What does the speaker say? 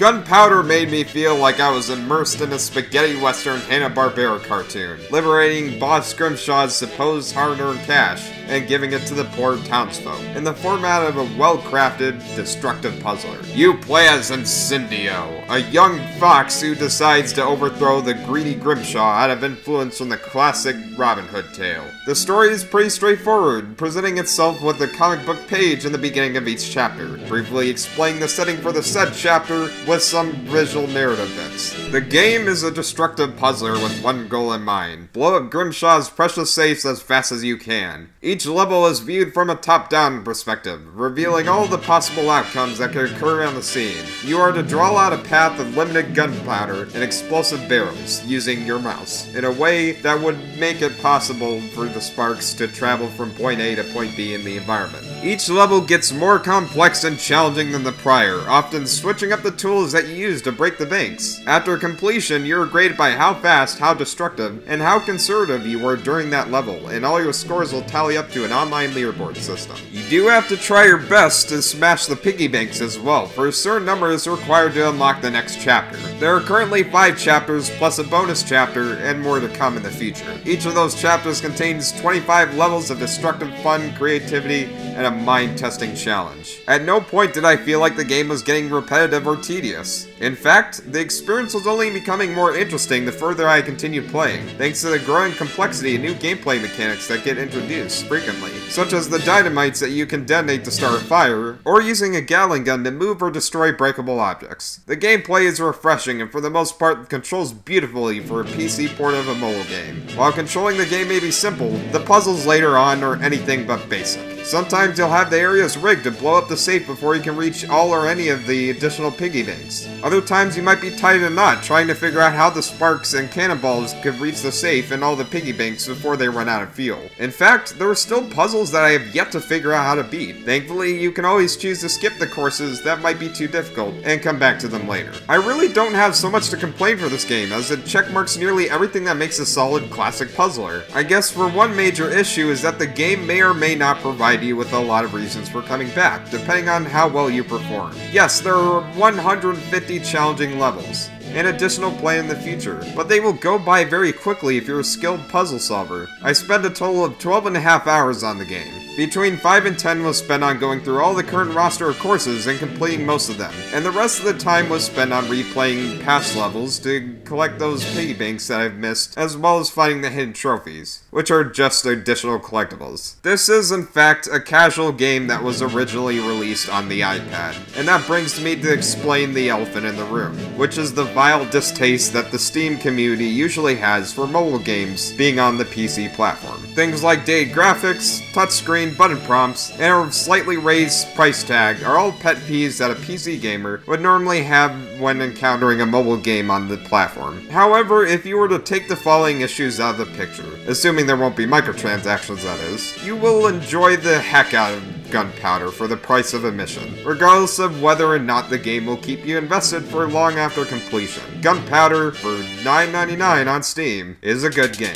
Gunpowder made me feel like I was immersed in a spaghetti western Hanna-Barbera cartoon, liberating Boss Grimshaw's supposed hard-earned cash and giving it to the poor townsfolk, in the format of a well-crafted, destructive puzzler. You play as Incendio, a young fox who decides to overthrow the greedy Grimshaw out of influence from the classic Robin Hood tale. The story is pretty straightforward, presenting itself with a comic book page in the beginning of each chapter, briefly explaining the setting for the said chapter with some visual narrative bits. The game is a destructive puzzler with one goal in mind: blow up Grimshaw's precious safes as fast as you can. Each level is viewed from a top-down perspective, revealing all the possible outcomes that could occur on the scene. You are to draw out a path of limited gunpowder and explosive barrels, using your mouse, in a way that would make it possible for the sparks to travel from point A to point B in the environment. Each level gets more complex and challenging than the prior, often switching up the tools that you use to break the banks. After completion, you're graded by how fast, how destructive, and how conservative you were during that level, and all your scores will tally up to an online leaderboard system. You do have to try your best to smash the piggy banks as well, for a certain number is required to unlock the next chapter. There are currently 5 chapters, plus a bonus chapter, and more to come in the future. Each of those chapters contains 25 levels of destructive fun, creativity, and a mind-testing challenge. At no point did I feel like the game was getting repetitive or tedious. In fact, the experience was only becoming more interesting the further I continued playing, thanks to the growing complexity and new gameplay mechanics that get introduced frequently, such as the dynamites that you can detonate to start a fire, or using a Gatling gun to move or destroy breakable objects. The gameplay is refreshing and for the most part controls beautifully for a PC port of a mobile game. While controlling the game may be simple, the puzzles later on are anything but basic. Sometimes you'll have the areas rigged to blow up the safe before you can reach all or any of the additional piggy banks. Other times you might be tied in a knot trying to figure out how the sparks and cannonballs could reach the safe and all the piggy banks before they run out of fuel. In fact, there are still puzzles that I have yet to figure out how to beat. Thankfully, you can always choose to skip the courses that might be too difficult and come back to them later. I really don't have so much to complain for this game, as it checkmarks nearly everything that makes a solid classic puzzler. I guess for one major issue is that the game may or may not provide you with a lot of reasons for coming back, depending on how well you perform. Yes, there are 150 challenging levels, and additional play in the future, but they will go by very quickly if you're a skilled puzzle solver. I spent a total of 12.5 hours on the game. Between 5 and 10 was spent on going through all the current roster of courses and completing most of them, and the rest of the time was spent on replaying past levels to collect those piggy banks that I've missed, as well as finding the hidden trophies, which are just additional collectibles. This is in fact a casual game that was originally released on the iPad, and that brings me to explain the elephant in the room, which is the vile distaste that the Steam community usually has for mobile games being on the PC platform. Things like dated graphics, touchscreen button prompts, and a slightly raised price tag are all pet peeves that a PC gamer would normally have when encountering a mobile game on the platform. However, if you were to take the following issues out of the picture, assuming there won't be microtransactions that is, you will enjoy the heck out of Gunpowder for the price of admission, regardless of whether or not the game will keep you invested for long after completion. Gunpowder for $9.99 on Steam is a good game.